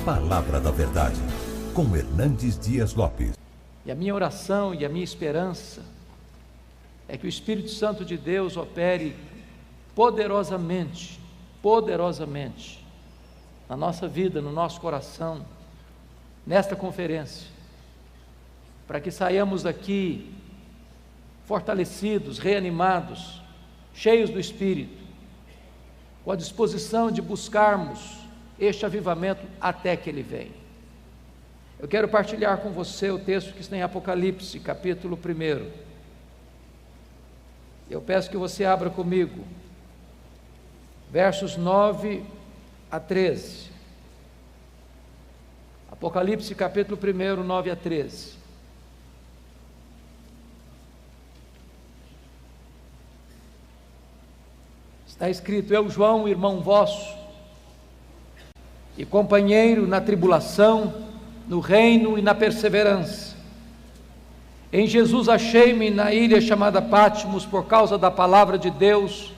Palavra da Verdade, com Hernandes Dias Lopes. E a minha oração e a minha esperança é que o Espírito Santo de Deus opere poderosamente na nossa vida, no nosso coração, nesta conferência, para que saiamos daqui fortalecidos, reanimados, cheios do Espírito, com a disposição de buscarmos este avivamento até que Ele venha. Eu quero partilhar com você o texto que está em Apocalipse, capítulo 1. Eu peço que você abra comigo, versos 9 a 13. Apocalipse, capítulo 1, 9 a 13. Está escrito: eu, João, irmão vosso, e companheiro na tribulação, no reino e na perseverança. Em Jesus achei-me na ilha chamada Patmos por causa da palavra de Deus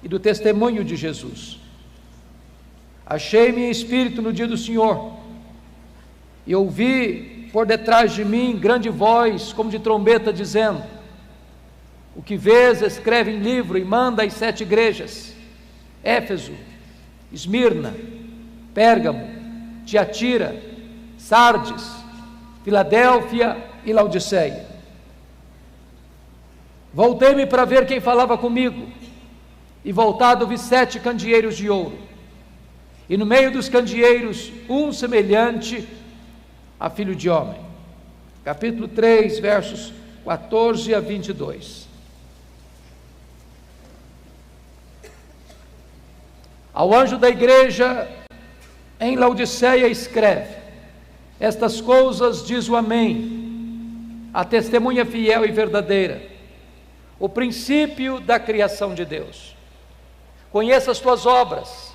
e do testemunho de Jesus. Achei-me em espírito no dia do Senhor, e ouvi por detrás de mim grande voz, como de trombeta, dizendo: o que vês, escreve em livro e manda às 7 igrejas: Éfeso, Esmirna, Pérgamo, Tiatira, Sardes, Filadélfia e Laodiceia. Voltei-me para ver quem falava comigo, e voltado vi 7 candeeiros de ouro, e no meio dos candeeiros um semelhante a filho de homem. Capítulo 3, versos 14 a 22. Ao anjo da igreja em Laodiceia escreve: estas coisas diz o Amém, a testemunha fiel e verdadeira, o princípio da criação de Deus. Conheça as tuas obras,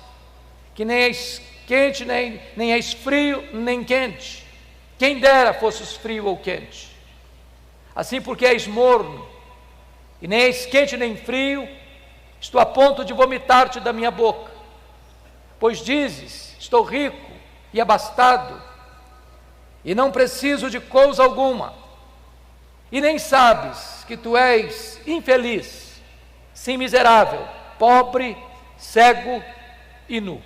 que nem és quente, nem és frio, nem quente. Quem dera fosses frio ou quente. Assim, porque és morno, e nem és quente nem frio, estou a ponto de vomitar-te da minha boca. Pois dizes: estou rico e abastado, e não preciso de coisa alguma, e nem sabes que tu és infeliz, sim, miserável, pobre, cego e nu.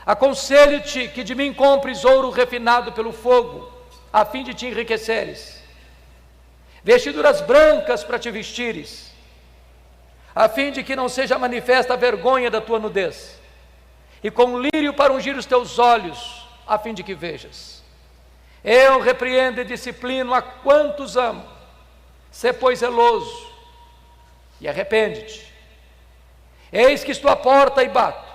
Aconselho-te que de mim compres ouro refinado pelo fogo, a fim de te enriqueceres, vestiduras brancas para te vestires, a fim de que não seja manifesta a vergonha da tua nudez, e com lírio para ungir os teus olhos, a fim de que vejas. Eu repreendo e disciplino a quantos amo. Sê, pois, zeloso e arrepende-te. Eis que estou à porta e bato.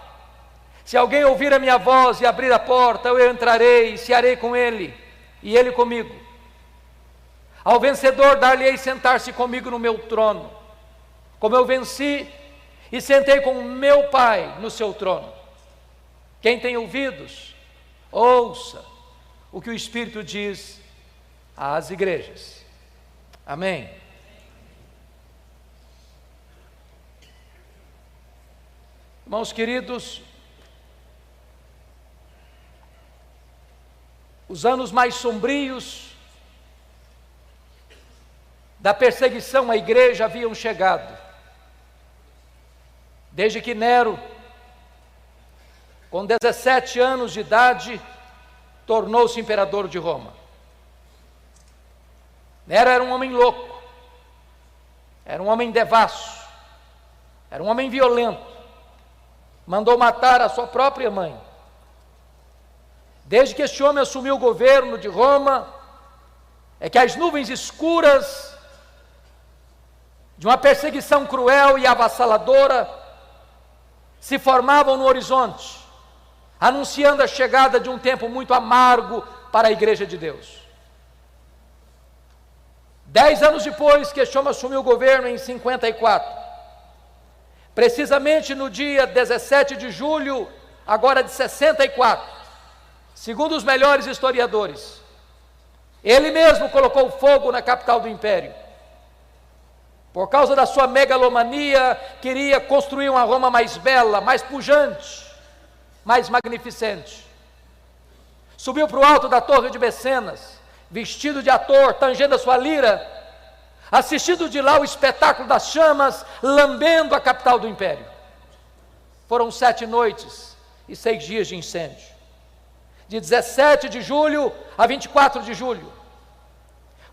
Se alguém ouvir a minha voz e abrir a porta, eu entrarei e cearei com ele, e ele comigo. Ao vencedor dar-lhe-ei sentar-se comigo no meu trono, como eu venci e sentei com o meu Pai no seu trono. Quem tem ouvidos, ouça o que o Espírito diz às igrejas. Amém. Irmãos queridos, os anos mais sombrios da perseguição à igreja haviam chegado, desde que Nero, com 17 anos de idade, tornou-se imperador de Roma. Nero era um homem louco, era um homem devasso, era um homem violento, mandou matar a sua própria mãe. Desde que este homem assumiu o governo de Roma, é que as nuvens escuras de uma perseguição cruel e avassaladora se formavam no horizonte, anunciando a chegada de um tempo muito amargo para a igreja de Deus. 10 anos depois que este homem assumiu o governo, em 54, precisamente no dia 17 de julho, agora de 64, segundo os melhores historiadores, ele mesmo colocou fogo na capital do império. Por causa da sua megalomania, queria construir uma Roma mais bela, mais pujante, mais magnificente. subiu para o alto da torre de Mecenas, vestido de ator, tangendo a sua lira, assistindo de lá o espetáculo das chamas, lambendo a capital do império. Foram 7 noites e 6 dias de incêndio, de 17 de julho a 24 de julho.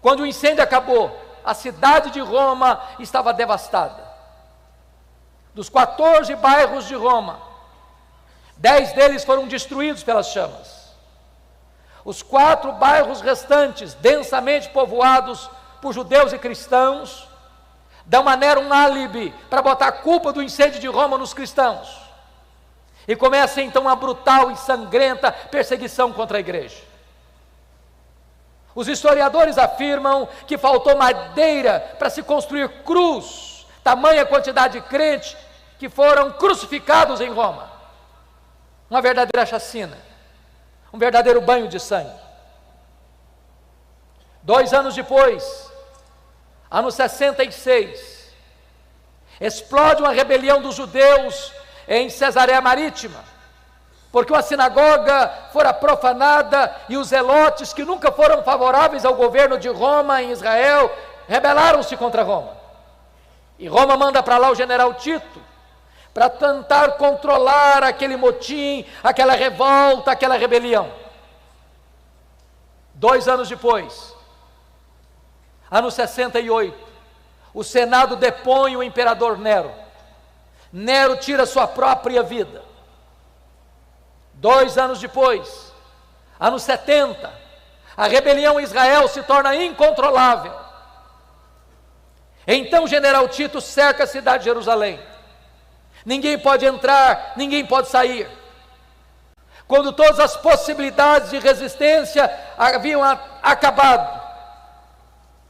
Quando o incêndio acabou, a cidade de Roma estava devastada. Dos 14 bairros de Roma, 10 deles foram destruídos pelas chamas. Os 4 bairros restantes, densamente povoados por judeus e cristãos, dão a Nero um álibi para botar a culpa do incêndio de Roma nos cristãos. E começa então uma brutal e sangrenta perseguição contra a igreja. Os historiadores afirmam que faltou madeira para se construir cruz, tamanha quantidade de crentes que foram crucificados em Roma. Uma verdadeira chacina, um verdadeiro banho de sangue. 2 anos depois, ano 66, explode uma rebelião dos judeus em Cesareia Marítima, porque uma sinagoga fora profanada e os zelotes, que nunca foram favoráveis ao governo de Roma em Israel, rebelaram-se contra Roma. E Roma manda para lá o general Tito, para tentar controlar aquele motim, aquela revolta, aquela rebelião. 2 anos depois, ano 68, o Senado depõe o imperador Nero. Nero tira sua própria vida. 2 anos depois, ano 70, a rebelião em Israel se torna incontrolável. Então o general Tito cerca a cidade de Jerusalém. Ninguém pode entrar, ninguém pode sair. Quando todas as possibilidades de resistência haviam acabado,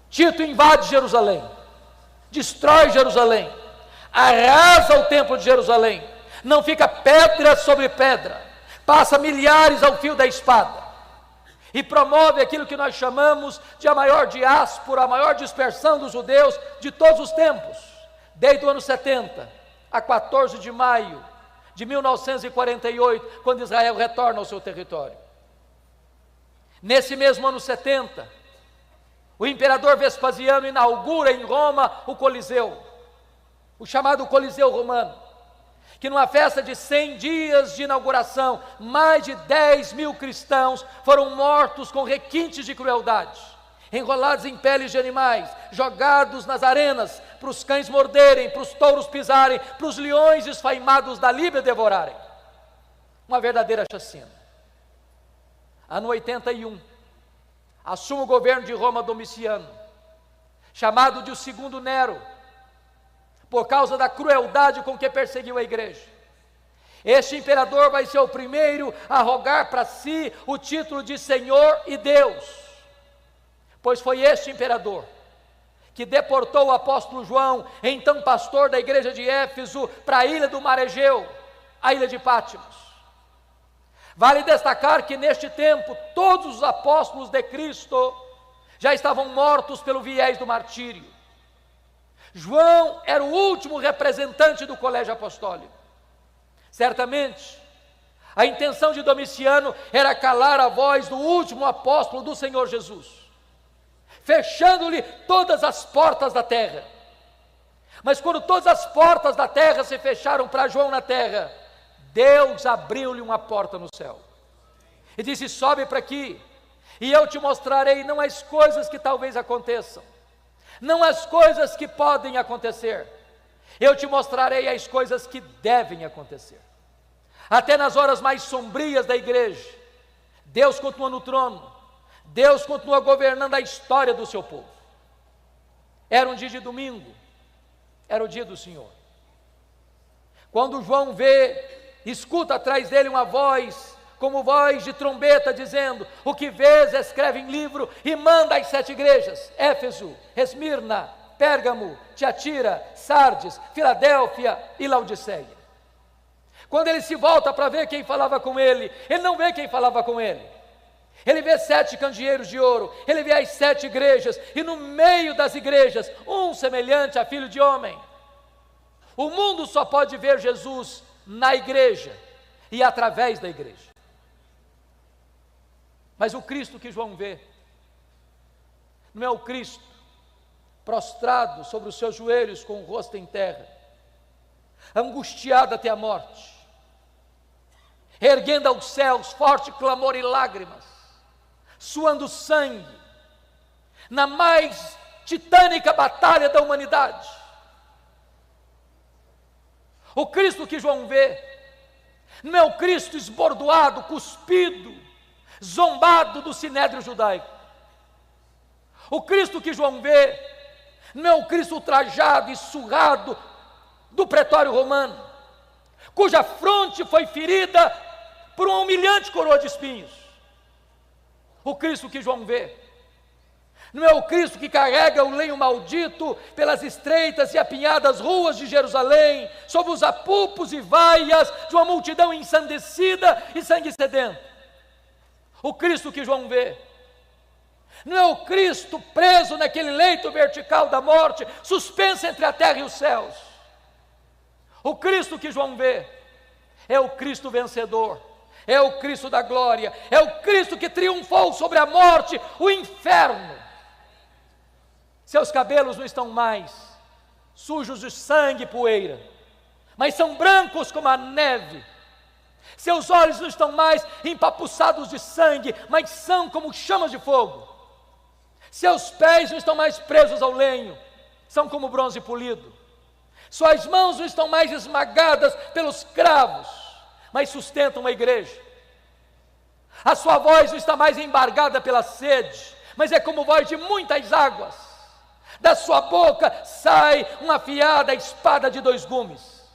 Tito invade Jerusalém, destrói Jerusalém, arrasa o templo de Jerusalém, não fica pedra sobre pedra, passa milhares ao fio da espada, e promove aquilo que nós chamamos de a maior diáspora, a maior dispersão dos judeus de todos os tempos, desde o ano 70 a 14 de maio de 1948, quando Israel retorna ao seu território. Nesse mesmo ano 70, o imperador Vespasiano inaugura em Roma o Coliseu, o chamado Coliseu Romano, que numa festa de 100 dias de inauguração, mais de 10.000 cristãos foram mortos com requintes de crueldade, enrolados em peles de animais, jogados nas arenas, para os cães morderem, para os touros pisarem, para os leões esfaimados da Líbia devorarem. Uma verdadeira chacina. Ano 81, assume o governo de Roma Domiciano, chamado de o segundo Nero, por causa da crueldade com que perseguiu a igreja. Este imperador vai ser o primeiro a rogar para si o título de Senhor e Deus, pois foi este imperador que deportou o apóstolo João, então pastor da igreja de Éfeso, para a ilha do Mar Egeu, a ilha de Pátimos. Vale destacar que neste tempo todos os apóstolos de Cristo já estavam mortos pelo viés do martírio. João era o último representante do colégio apostólico. Certamente, a intenção de Domiciano era calar a voz do último apóstolo do Senhor Jesus, fechando-lhe todas as portas da terra. Mas quando todas as portas da terra se fecharam para João na terra, Deus abriu-lhe uma porta no céu e disse: sobe para aqui, e eu te mostrarei não as coisas que talvez aconteçam, não as coisas que podem acontecer, eu te mostrarei as coisas que devem acontecer. Até nas horas mais sombrias da igreja, Deus continua no trono, Deus continua governando a história do seu povo. Era um dia de domingo, era o dia do Senhor. Quando João escuta atrás dele uma voz, como voz de trombeta, dizendo: o que vês, escreve em livro e manda às 7 igrejas: Éfeso, Esmirna, Pérgamo, Tiatira, Sardes, Filadélfia e Laodiceia. Quando ele se volta para ver quem falava com ele, ele não vê quem falava com ele. Ele vê 7 candeeiros de ouro, ele vê as 7 igrejas, e no meio das igrejas, um semelhante a filho de homem. O mundo só pode ver Jesus na igreja e através da igreja. Mas o Cristo que João vê, não é o Cristo prostrado sobre os seus joelhos com o rosto em terra, angustiado até a morte, erguendo aos céus forte clamor e lágrimas, suando sangue, na mais titânica batalha da humanidade. O Cristo que João vê, não é o Cristo esbordoado, cuspido, zombado do sinédrio judaico. O Cristo que João vê, não é o Cristo ultrajado e surrado do pretório romano, cuja fronte foi ferida por uma humilhante coroa de espinhos. O Cristo que João vê, não é o Cristo que carrega o lenho maldito pelas estreitas e apinhadas ruas de Jerusalém, sob os apupos e vaias de uma multidão ensandecida e sangue sedento. O Cristo que João vê, não é o Cristo preso naquele leito vertical da morte, suspenso entre a terra e os céus. O Cristo que João vê, é o Cristo vencedor, é o Cristo da glória, é o Cristo que triunfou sobre a morte, o inferno. Seus cabelos não estão mais sujos de sangue e poeira, mas são brancos como a neve. Seus olhos não estão mais empapuçados de sangue, mas são como chamas de fogo. Seus pés não estão mais presos ao lenho, são como bronze polido. Suas mãos não estão mais esmagadas pelos cravos, mas sustentam uma igreja. A sua voz não está mais embargada pela sede, mas é como voz de muitas águas. Da sua boca sai uma afiada espada de 2 gumes.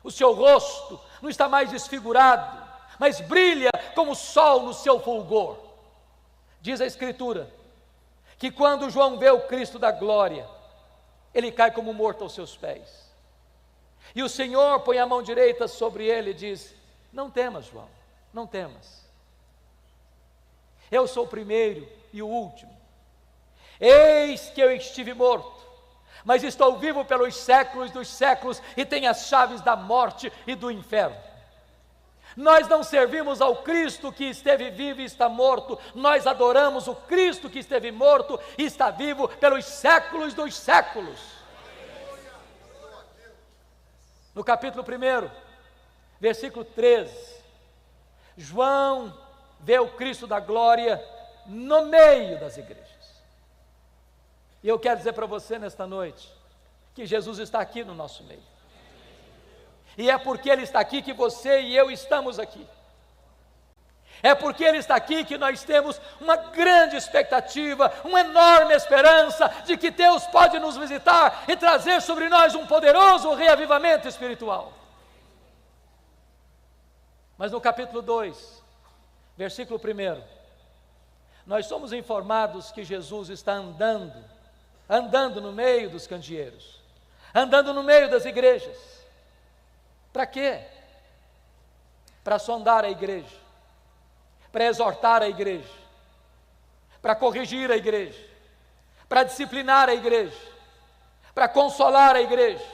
O seu rosto não está mais desfigurado, mas brilha como o sol no seu fulgor. Diz a Escritura que quando João vê o Cristo da glória, ele cai como morto aos seus pés. E o Senhor põe a mão direita sobre ele e diz: não temas, João, não temas. Eu sou o primeiro e o último. Eis que eu estive morto, mas estou vivo pelos séculos dos séculos e tenho as chaves da morte e do inferno. Nós não servimos ao Cristo que esteve vivo e está morto, nós adoramos o Cristo que esteve morto e está vivo pelos séculos dos séculos. No capítulo 1, versículo 13, João vê o Cristo da glória no meio das igrejas. E eu quero dizer para você nesta noite, que Jesus está aqui no nosso meio. E é porque Ele está aqui que você e eu estamos aqui. É porque Ele está aqui que nós temos uma grande expectativa, uma enorme esperança de que Deus pode nos visitar e trazer sobre nós um poderoso reavivamento espiritual. Mas no capítulo 2, versículo 1, nós somos informados que Jesus está andando no meio dos candeeiros, andando no meio das igrejas. Para quê? Para sondar a igreja, para exortar a igreja, para corrigir a igreja, para disciplinar a igreja, para consolar a igreja,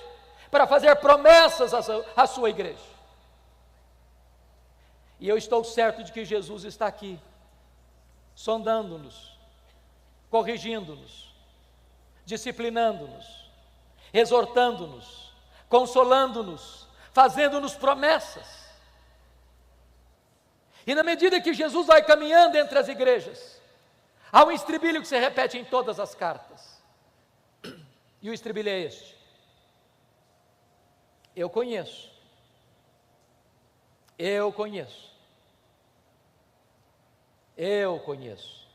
para fazer promessas à sua igreja. E eu estou certo de que Jesus está aqui, sondando-nos, corrigindo-nos, disciplinando-nos, exortando-nos, consolando-nos, fazendo-nos promessas. E na medida que Jesus vai caminhando entre as igrejas, há um estribilho que se repete em todas as cartas. E o estribilho é este: eu conheço, eu conheço, eu conheço,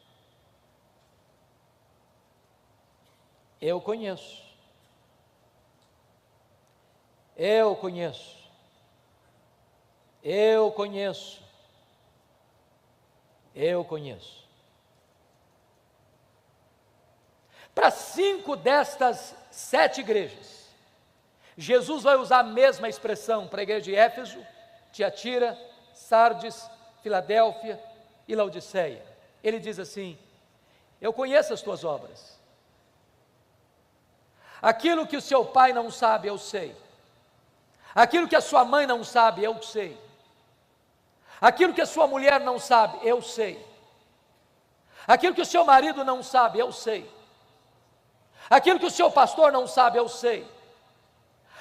eu conheço, eu conheço, eu conheço, eu conheço. Para 5 destas 7 igrejas, Jesus vai usar a mesma expressão para a igreja de Éfeso, Tiatira, Sardes, Filadélfia e Laodiceia. Ele diz assim: eu conheço as tuas obras. Aquilo que o seu pai não sabe, eu sei. Aquilo que a sua mãe não sabe, eu sei. Aquilo que a sua mulher não sabe, eu sei. Aquilo que o seu marido não sabe, eu sei. Aquilo que o seu pastor não sabe, eu sei.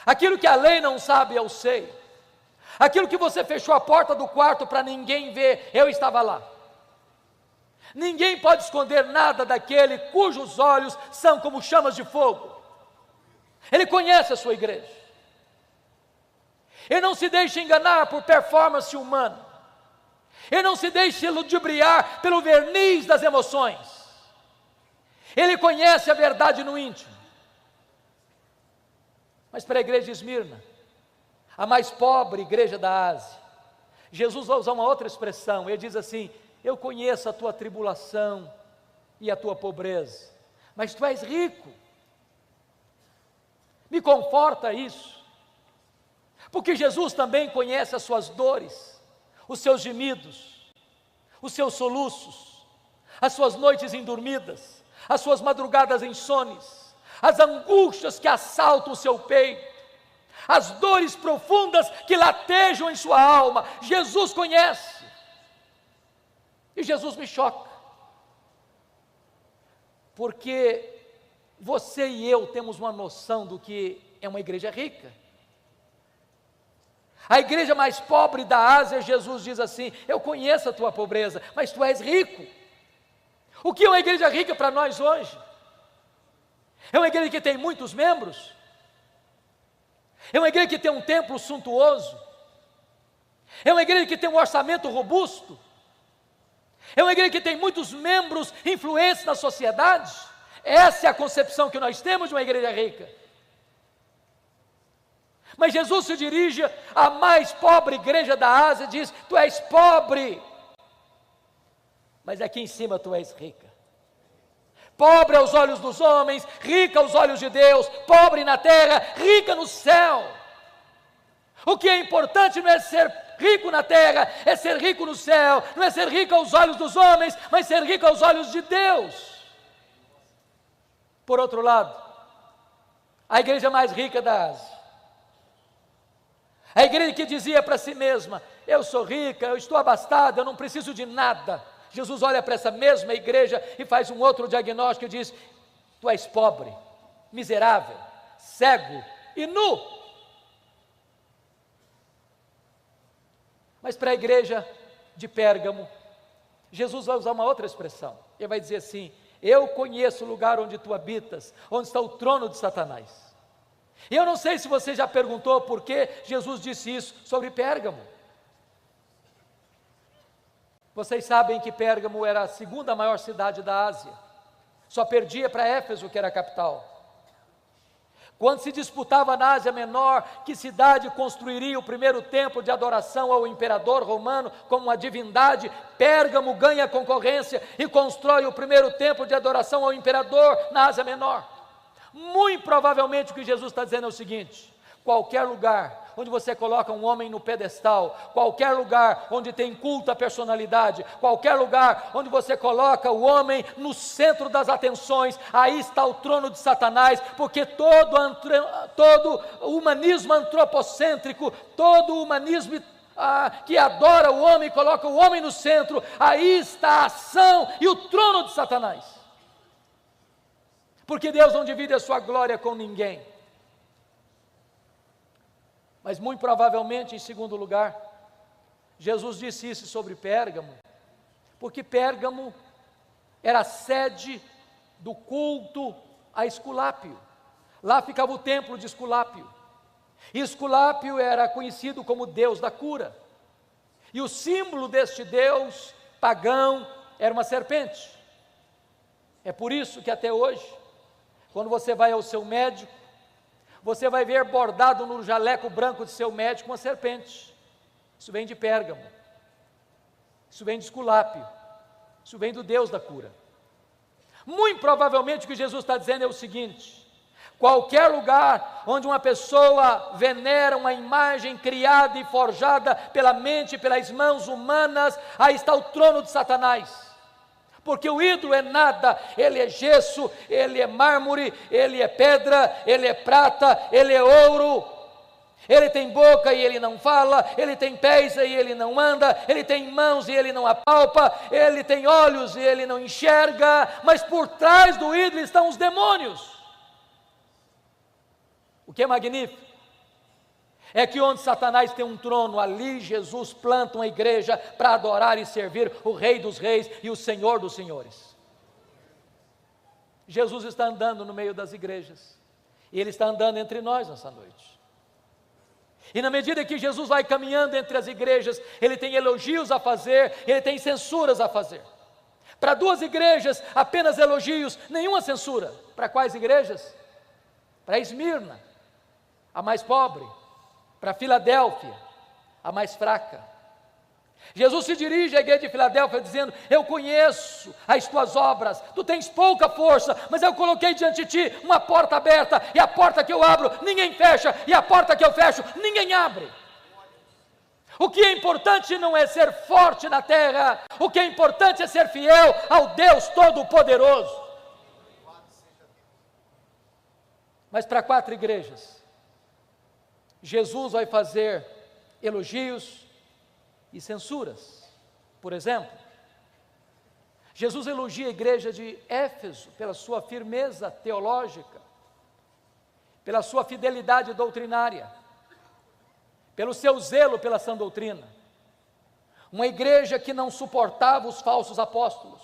Aquilo que a lei não sabe, eu sei. Aquilo que você fechou a porta do quarto para ninguém ver, eu estava lá. Ninguém pode esconder nada daquele cujos olhos são como chamas de fogo. Ele conhece a sua igreja. Ele não se deixa enganar por performance humana. Ele não se deixa ludibriar pelo verniz das emoções. Ele conhece a verdade no íntimo. Mas para a igreja de Esmirna, a mais pobre igreja da Ásia, Jesus vai usar uma outra expressão. Ele diz assim: eu conheço a tua tribulação e a tua pobreza, mas tu és rico. Me conforta isso, porque Jesus também conhece as suas dores, os seus gemidos, os seus soluços, as suas noites indormidas, as suas madrugadas insones, as angústias que assaltam o seu peito, as dores profundas que latejam em sua alma. Jesus conhece. E Jesus me choca, porque você e eu temos uma noção do que é uma igreja rica. A igreja mais pobre da Ásia, Jesus diz assim: eu conheço a tua pobreza, mas tu és rico. O que é uma igreja rica para nós hoje? É uma igreja que tem muitos membros? É uma igreja que tem um templo suntuoso? É uma igreja que tem um orçamento robusto? É uma igreja que tem muitos membros influentes na sociedade? Essa é a concepção que nós temos de uma igreja rica. Mas Jesus se dirige à mais pobre igreja da Ásia e diz: tu és pobre, mas aqui em cima tu és rica. Pobre aos olhos dos homens, rica aos olhos de Deus, pobre na terra, rica no céu. O que é importante não é ser rico na terra, é ser rico no céu. Não é ser rico aos olhos dos homens, mas ser rico aos olhos de Deus. Por outro lado, a igreja mais rica da Ásia, a igreja que dizia para si mesma: eu sou rica, eu estou abastada, eu não preciso de nada. Jesus olha para essa mesma igreja e faz um outro diagnóstico e diz: tu és pobre, miserável, cego e nu. Mas para a igreja de Pérgamo, Jesus vai usar uma outra expressão. Ele vai dizer assim: eu conheço o lugar onde tu habitas, onde está o trono de Satanás. E eu não sei se você já perguntou por que Jesus disse isso sobre Pérgamo. Vocês sabem que Pérgamo era a segunda maior cidade da Ásia, só perdia para Éfeso, que era a capital. Quando se disputava na Ásia Menor que cidade construiria o primeiro templo de adoração ao imperador romano como uma divindade, Pérgamo ganha a concorrência e constrói o primeiro templo de adoração ao imperador na Ásia Menor. Muito provavelmente o que Jesus está dizendo é o seguinte: qualquer lugar onde você coloca um homem no pedestal, qualquer lugar onde tem culto à personalidade, qualquer lugar onde você coloca o homem no centro das atenções, aí está o trono de Satanás, porque todo o humanismo antropocêntrico, todo o humanismo que adora o homem, coloca o homem no centro, aí está a ação e o trono de Satanás. Porque Deus não divide a sua glória com ninguém. Mas muito provavelmente, em segundo lugar, Jesus disse isso sobre Pérgamo, porque Pérgamo era a sede do culto a Esculápio. Lá ficava o templo de Esculápio. E Esculápio era conhecido como Deus da cura. E o símbolo deste Deus pagão era uma serpente. É por isso que até hoje, quando você vai ao seu médico, você vai ver bordado no jaleco branco de seu médico uma serpente. Isso vem de Pérgamo. Isso vem de Esculápio. Isso vem do Deus da cura. Muito provavelmente o que Jesus está dizendo é o seguinte: qualquer lugar onde uma pessoa venera uma imagem criada e forjada pela mente e pelas mãos humanas, aí está o trono de Satanás. Porque o ídolo é nada, ele é gesso, ele é mármore, ele é pedra, ele é prata, ele é ouro. Ele tem boca e ele não fala, ele tem pés e ele não anda, ele tem mãos e ele não apalpa, ele tem olhos e ele não enxerga, mas por trás do ídolo estão os demônios. O que é magnífico é que onde Satanás tem um trono, ali Jesus planta uma igreja para adorar e servir o Rei dos Reis e o Senhor dos Senhores. Jesus está andando no meio das igrejas, e Ele está andando entre nós nessa noite. E na medida que Jesus vai caminhando entre as igrejas, Ele tem elogios a fazer, Ele tem censuras a fazer. Para 2 igrejas, apenas elogios, nenhuma censura. Para quais igrejas? Para Esmirna, a mais pobre. Para Filadélfia, a mais fraca. Jesus se dirige à igreja de Filadélfia dizendo: eu conheço as tuas obras, tu tens pouca força, mas eu coloquei diante de ti uma porta aberta, e a porta que eu abro, ninguém fecha, e a porta que eu fecho, ninguém abre. O que é importante não é ser forte na terra, o que é importante é ser fiel ao Deus Todo-Poderoso. Mas para 4 igrejas, Jesus vai fazer elogios e censuras. Por exemplo, Jesus elogia a igreja de Éfeso pela sua firmeza teológica, pela sua fidelidade doutrinária, pelo seu zelo pela sã doutrina. Uma igreja que não suportava os falsos apóstolos,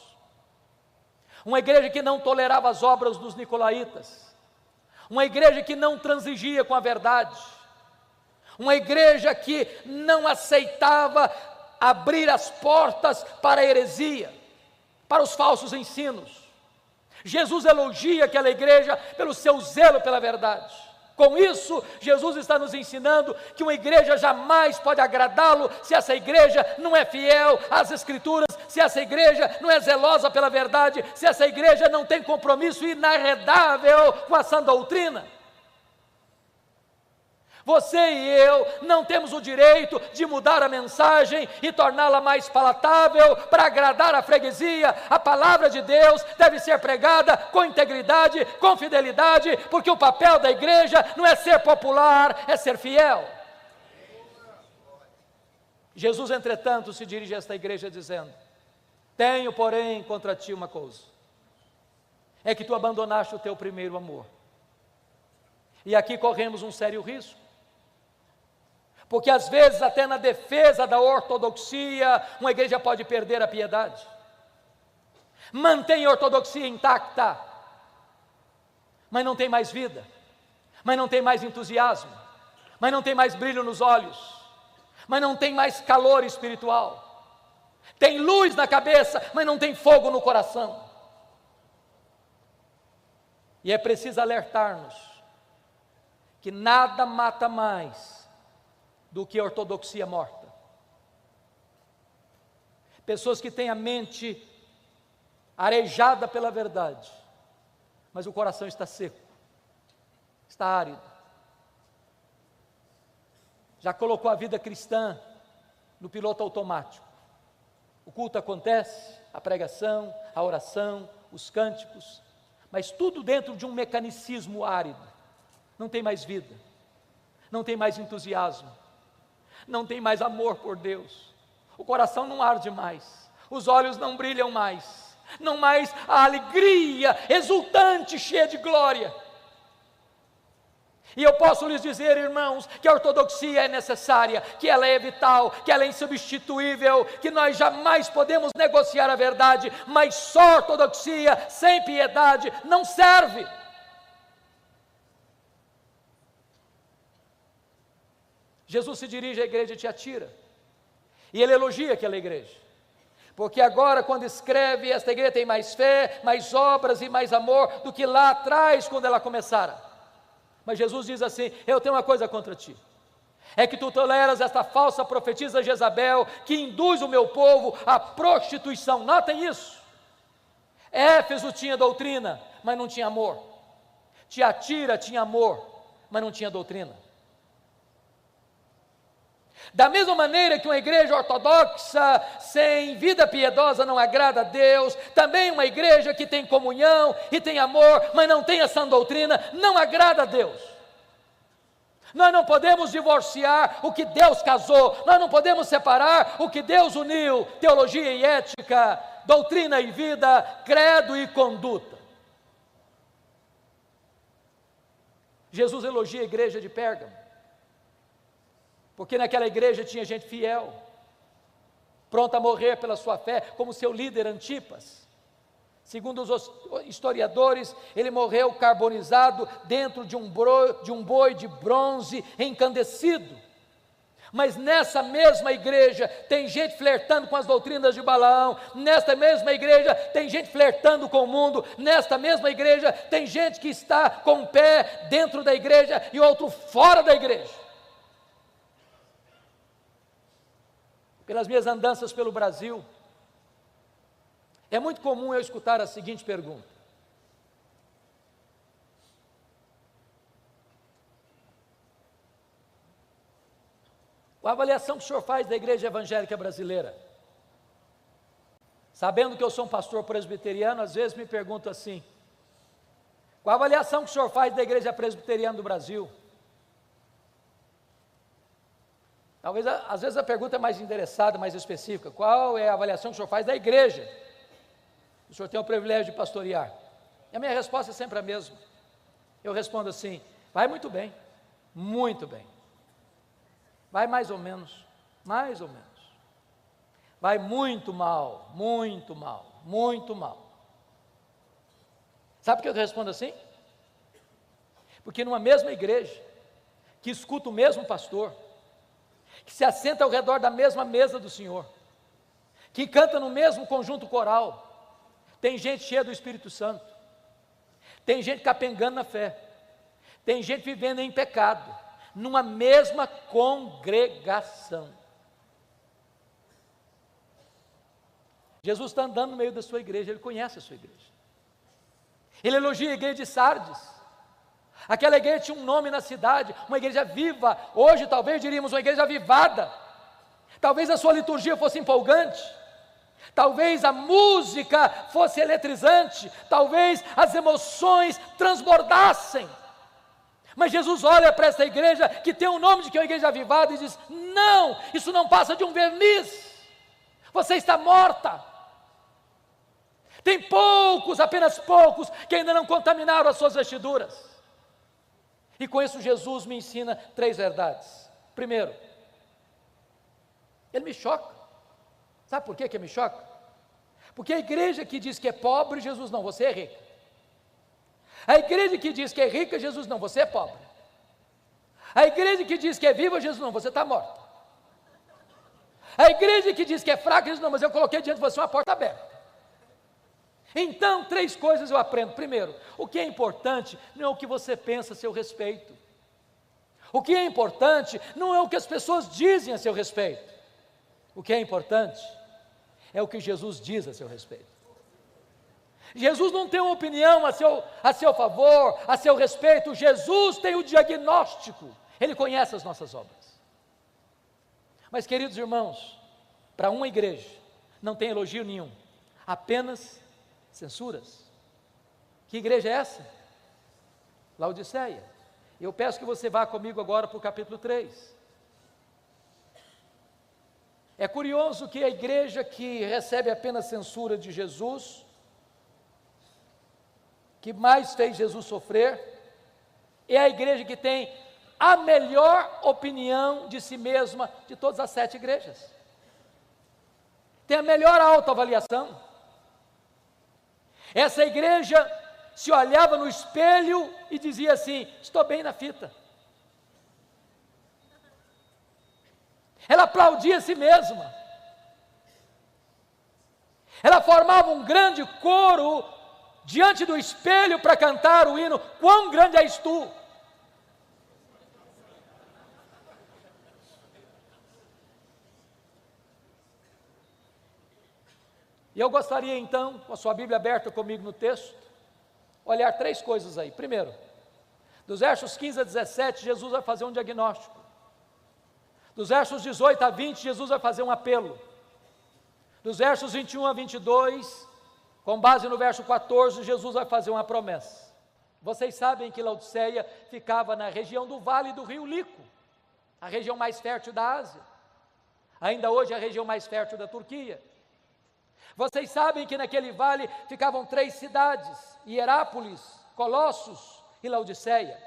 uma igreja que não tolerava as obras dos nicolaítas, uma igreja que não transigia com a verdade, uma igreja que não aceitava abrir as portas para a heresia, para os falsos ensinos. Jesus elogia aquela igreja pelo seu zelo pela verdade. Com isso, Jesus está nos ensinando que uma igreja jamais pode agradá-lo se essa igreja não é fiel às Escrituras, se essa igreja não é zelosa pela verdade, se essa igreja não tem compromisso inarredável com a sã doutrina. Você e eu não temos o direito de mudar a mensagem e torná-la mais palatável para agradar a freguesia. A palavra de Deus deve ser pregada com integridade, com fidelidade, porque o papel da igreja não é ser popular, é ser fiel. Jesus, entretanto, se dirige a esta igreja dizendo: tenho, porém, contra ti uma coisa, é que tu abandonaste o teu primeiro amor. E aqui corremos um sério risco, porque às vezes até na defesa da ortodoxia, uma igreja pode perder a piedade. Mantém a ortodoxia intacta, mas não tem mais vida, mas não tem mais entusiasmo, mas não tem mais brilho nos olhos, mas não tem mais calor espiritual. Tem luz na cabeça, mas não tem fogo no coração. E é preciso alertar-nos que nada mata mais do que a ortodoxia morta. Pessoas que têm a mente arejada pela verdade, mas o coração está seco, está árido. Já colocou a vida cristã no piloto automático. O culto acontece, a pregação, a oração, os cânticos, mas tudo dentro de um mecanicismo árido. Não tem mais vida, não tem mais entusiasmo, não tem mais amor por Deus, o coração não arde mais, os olhos não brilham mais, não mais a alegria exultante, cheia de glória. E eu posso lhes dizer, irmãos, que a ortodoxia é necessária, que ela é vital, que ela é insubstituível, que nós jamais podemos negociar a verdade, mas só ortodoxia sem piedade não serve. Jesus se dirige à igreja de Tiatira, e ele elogia aquela igreja, porque agora quando escreve, esta igreja tem mais fé, mais obras e mais amor do que lá atrás quando ela começara. Mas Jesus diz assim: eu tenho uma coisa contra ti, é que tu toleras esta falsa profetisa Jezabel, que induz o meu povo à prostituição. Notem isso. Éfeso tinha doutrina, mas não tinha amor. Tiatira tinha amor, mas não tinha doutrina. Da mesma maneira que uma igreja ortodoxa sem vida piedosa não agrada a Deus, também uma igreja que tem comunhão e tem amor, mas não tem a sã doutrina, não agrada a Deus. Nós não podemos divorciar o que Deus casou, nós não podemos separar o que Deus uniu, teologia e ética, doutrina e vida, credo e conduta. Jesus elogia a igreja de Pérgamo, porque naquela igreja tinha gente fiel, pronta a morrer pela sua fé, como seu líder Antipas. Segundo os historiadores, ele morreu carbonizado dentro de um boi de bronze encandecido. Mas nessa mesma igreja tem gente flertando com as doutrinas de Balaão, nesta mesma igreja tem gente flertando com o mundo, nesta mesma igreja tem gente que está com um pé dentro da igreja e outro fora da igreja. Pelas minhas andanças pelo Brasil, é muito comum eu escutar a seguinte pergunta: qual a avaliação que o senhor faz da igreja evangélica brasileira? Sabendo que eu sou um pastor presbiteriano, às vezes me pergunto assim: qual a avaliação que o senhor faz da igreja presbiteriana do Brasil? Talvez, às vezes a pergunta é mais interessada, mais específica: qual é a avaliação que o senhor faz da igreja? O senhor tem o privilégio de pastorear. E a minha resposta é sempre a mesma. Eu respondo assim: vai muito bem, muito bem. Vai mais ou menos, mais ou menos. Vai muito mal, muito mal, muito mal. Sabe por que eu respondo assim? Porque numa mesma igreja, que escuta o mesmo pastor, que se assenta ao redor da mesma mesa do Senhor, que canta no mesmo conjunto coral, tem gente cheia do Espírito Santo, tem gente capengando na fé, tem gente vivendo em pecado, numa mesma congregação. Jesus está andando no meio da sua igreja, ele conhece a sua igreja. Ele elogia a igreja de Sardes. Aquela igreja tinha um nome na cidade, uma igreja viva. Hoje talvez diríamos uma igreja avivada. Talvez a sua liturgia fosse empolgante. Talvez a música fosse eletrizante, talvez as emoções transbordassem. Mas Jesus olha para essa igreja que tem o nome de que é uma igreja avivada e diz: não, isso não passa de um verniz, você está morta. Tem poucos, apenas poucos, que ainda não contaminaram as suas vestiduras. E com isso Jesus me ensina 3 verdades. Primeiro, ele me choca. Sabe por que me choca? Porque a igreja que diz que é pobre, Jesus não, você é rica. A igreja que diz que é rica, Jesus não, você é pobre. A igreja que diz que é viva, Jesus não, você está morta. A igreja que diz que é fraca, Jesus não, mas eu coloquei diante de você uma porta aberta. Então, 3 coisas eu aprendo. Primeiro, o que é importante não é o que você pensa a seu respeito. O que é importante não é o que as pessoas dizem a seu respeito. O que é importante é o que Jesus diz a seu respeito. Jesus não tem uma opinião a seu favor, a seu respeito. Jesus tem o diagnóstico. Ele conhece as nossas obras. Mas, queridos irmãos, para uma igreja não tem elogio nenhum, apenas censuras. Que igreja é essa? Laodiceia. Eu peço que você vá comigo agora para o capítulo 3. É curioso que a igreja que recebe apenas censura de Jesus, que mais fez Jesus sofrer, é a igreja que tem a melhor opinião de si mesma de todas as 7 igrejas. Tem a melhor autoavaliação. Essa igreja se olhava no espelho e dizia assim: estou bem na fita. Ela aplaudia a si mesma. Ela formava um grande coro diante do espelho para cantar o hino: quão grande és tu. E eu gostaria então, com a sua Bíblia aberta comigo no texto, olhar 3 coisas aí. Primeiro, dos versos 15 a 17, Jesus vai fazer um diagnóstico. Dos versos 18 a 20, Jesus vai fazer um apelo. Dos versos 21 a 22, com base no verso 14, Jesus vai fazer uma promessa. Vocês sabem que Laodiceia ficava na região do vale do rio Lico, a região mais fértil da Ásia. Ainda hoje é a região mais fértil da Turquia. Vocês sabem que naquele vale ficavam 3 cidades, Hierápolis, Colossos e Laodiceia,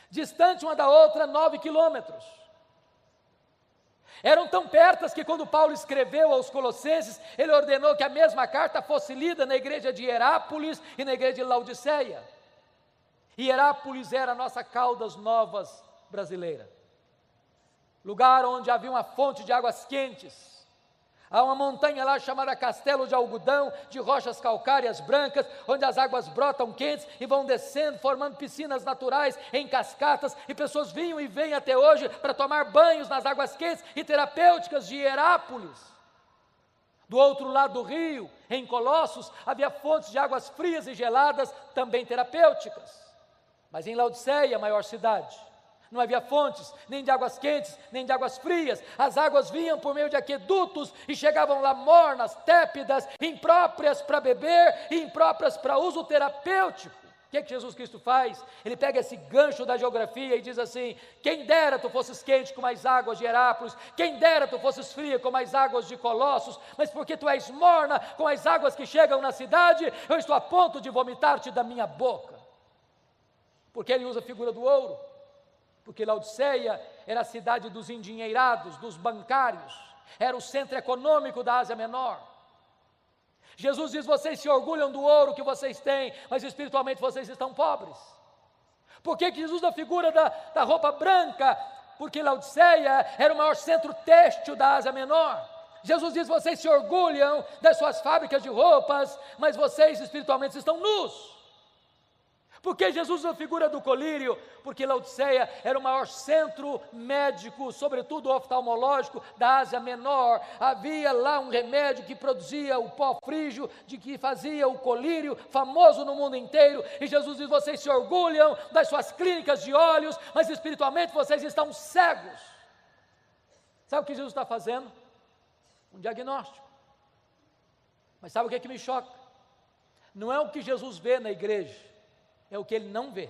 distante uma da outra 9 quilômetros. Eram tão pertas que quando Paulo escreveu aos Colossenses, ele ordenou que a mesma carta fosse lida na igreja de Hierápolis e na igreja de Laodiceia. Hierápolis era a nossa Caldas Novas brasileira, lugar onde havia uma fonte de águas quentes. Há uma montanha lá chamada Castelo de Algodão, de rochas calcárias brancas, onde as águas brotam quentes e vão descendo, formando piscinas naturais em cascatas, e pessoas vinham e vêm até hoje para tomar banhos nas águas quentes e terapêuticas de Hierápolis. Do outro lado do rio, em Colossos, havia fontes de águas frias e geladas, também terapêuticas. Mas em Laodiceia, a maior cidade, não havia fontes, nem de águas quentes, nem de águas frias. As águas vinham por meio de aquedutos e chegavam lá mornas, tépidas, impróprias para beber e impróprias para uso terapêutico. O que é que Jesus Cristo faz? Ele pega esse gancho da geografia e diz assim: quem dera tu fosses quente como as águas de Hierápolis, quem dera tu fosses fria como as águas de Colossos, mas porque tu és morna com as águas que chegam na cidade, eu estou a ponto de vomitar-te da minha boca. Porque ele usa a figura do ouro. Porque Laodiceia era a cidade dos endinheirados, dos bancários, era o centro econômico da Ásia Menor. Jesus diz: vocês se orgulham do ouro que vocês têm, mas espiritualmente vocês estão pobres. Por que Jesus usa a figura da roupa branca? Porque Laodiceia era o maior centro têxtil da Ásia Menor. Jesus diz: vocês se orgulham das suas fábricas de roupas, mas vocês espiritualmente estão nus. Por que Jesus usa a figura do colírio? Porque Laodiceia era o maior centro médico, sobretudo oftalmológico, da Ásia Menor. Havia lá um remédio que produzia o pó frígio, de que fazia o colírio, famoso no mundo inteiro. E Jesus diz: vocês se orgulham das suas clínicas de olhos, mas espiritualmente vocês estão cegos. Sabe o que Jesus está fazendo? Um diagnóstico. Mas sabe o que é que me choca? Não é o que Jesus vê na igreja, é o que ele não vê.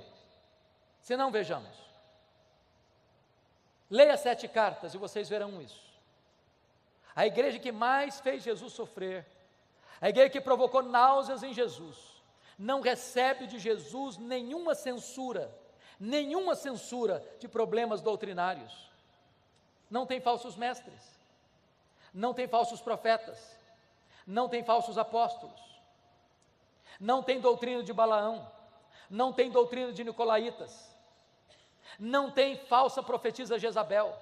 Se não, vejamos. Leia 7 cartas e vocês verão isso. A igreja que mais fez Jesus sofrer, a igreja que provocou náuseas em Jesus, não recebe de Jesus nenhuma censura de problemas doutrinários. Não tem falsos mestres, não tem falsos profetas, não tem falsos apóstolos, não tem doutrina de Balaão, não tem doutrina de Nicolaitas, não tem falsa profetisa Jezabel,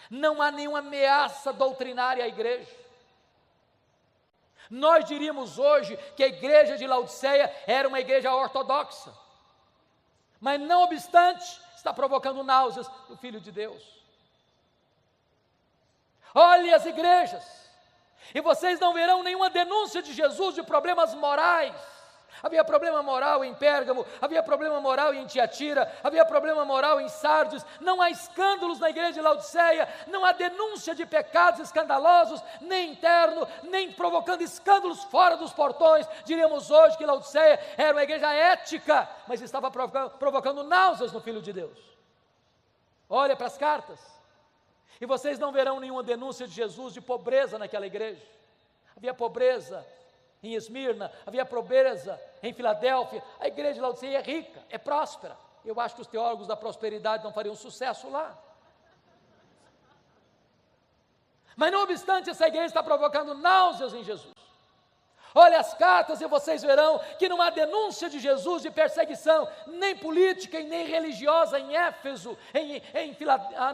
não há nenhuma ameaça doutrinária à igreja. Nós diríamos hoje que a igreja de Laodiceia era uma igreja ortodoxa, mas não obstante, está provocando náuseas no Filho de Deus. Olhe as igrejas, e vocês não verão nenhuma denúncia de Jesus de problemas morais. Havia problema moral em Pérgamo, havia problema moral em Tiatira, havia problema moral em Sardes. Não há escândalos na igreja de Laodiceia, não há denúncia de pecados escandalosos, nem interno, nem provocando escândalos fora dos portões. Diríamos hoje que Laodiceia era uma igreja ética, mas estava provocando náuseas no Filho de Deus. Olha para as cartas, e vocês não verão nenhuma denúncia de Jesus de pobreza naquela igreja. Havia pobreza em Esmirna, havia pobreza em Filadélfia. A igreja de Laodiceia é rica, é próspera. Eu acho que os teólogos da prosperidade não fariam sucesso lá. Mas não obstante, essa igreja está provocando náuseas em Jesus. Olha as cartas e vocês verão que não há denúncia de Jesus de perseguição, nem política e nem religiosa em Éfeso,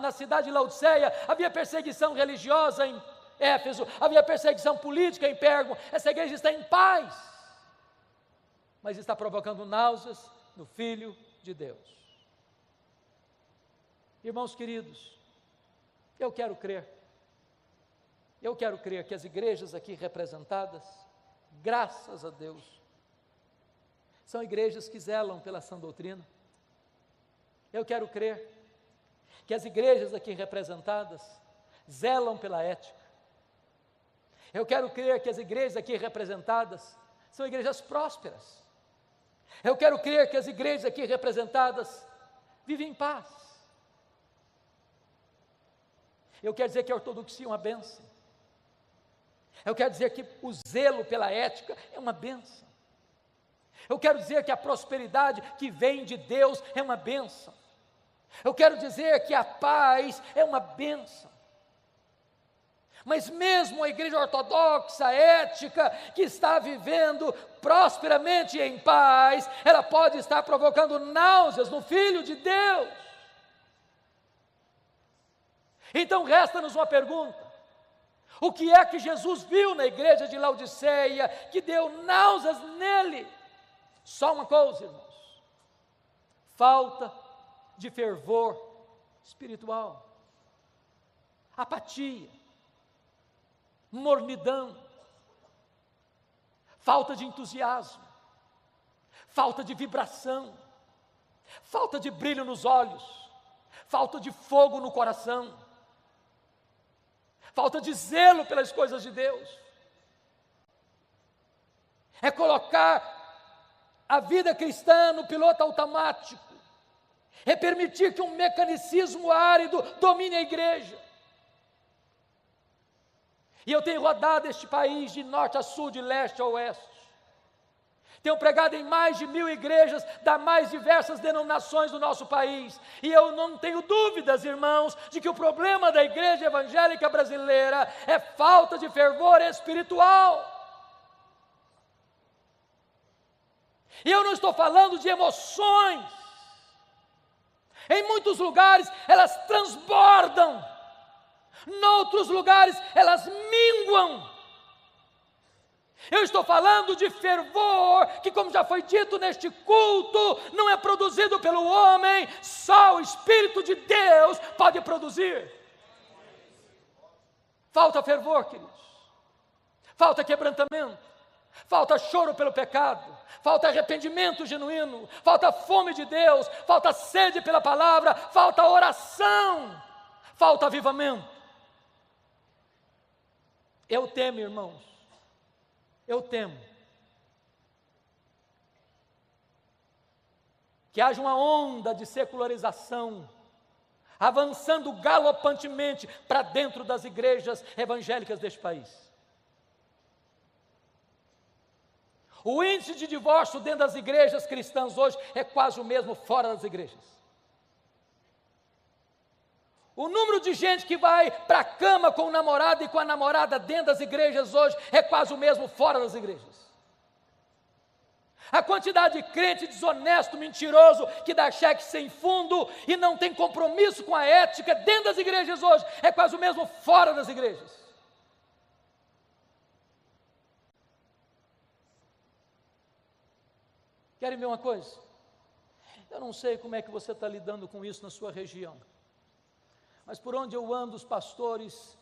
na cidade de Laodiceia. Havia perseguição religiosa em Éfeso, havia perseguição política em Pérgamo. Essa igreja está em paz, mas está provocando náuseas no Filho de Deus. Irmãos queridos, eu quero crer que as igrejas aqui representadas, graças a Deus, são igrejas que zelam pela sã doutrina. Eu quero crer que as igrejas aqui representadas zelam pela ética. Eu quero crer que as igrejas aqui representadas são igrejas prósperas. Eu quero crer que as igrejas aqui representadas vivem em paz. Eu quero dizer que a ortodoxia é uma bênção. Eu quero dizer que o zelo pela ética é uma bênção. Eu quero dizer que a prosperidade que vem de Deus é uma bênção. Eu quero dizer que a paz é uma bênção. Mas mesmo a igreja ortodoxa, ética, que está vivendo prosperamente e em paz, ela pode estar provocando náuseas no Filho de Deus. Então resta-nos uma pergunta: o que é que Jesus viu na igreja de Laodiceia que deu náuseas nele? Só uma coisa, irmãos: falta de fervor espiritual, apatia, mornidão, falta de entusiasmo, falta de vibração, falta de brilho nos olhos, falta de fogo no coração, falta de zelo pelas coisas de Deus. É colocar a vida cristã no piloto automático, é permitir que um mecanicismo árido domine a igreja. E eu tenho rodado este país de norte a sul, de leste a oeste. Tenho pregado em mais de 1000 igrejas das mais diversas denominações do nosso país. E eu não tenho dúvidas, irmãos, de que o problema da igreja evangélica brasileira é falta de fervor espiritual. E eu não estou falando de emoções. Em muitos lugares elas transbordam. Noutros lugares elas minguam. Eu estou falando de fervor, que, como já foi dito neste culto, não é produzido pelo homem, só o Espírito de Deus pode produzir. Falta fervor, queridos, falta quebrantamento, falta choro pelo pecado, falta arrependimento genuíno, falta fome de Deus, falta sede pela palavra, falta oração, falta avivamento. Eu temo, irmãos, eu temo que haja uma onda de secularização avançando galopantemente para dentro das igrejas evangélicas deste país. O índice de divórcio dentro das igrejas cristãs hoje é quase o mesmo fora das igrejas. O número de gente que vai para a cama com o namorado e com a namorada dentro das igrejas hoje é quase o mesmo fora das igrejas. A quantidade de crente desonesto, mentiroso, que dá cheque sem fundo e não tem compromisso com a ética dentro das igrejas hoje é quase o mesmo fora das igrejas. Querem ver uma coisa? Eu não sei como é que você está lidando com isso na sua região, mas por onde eu ando, os pastores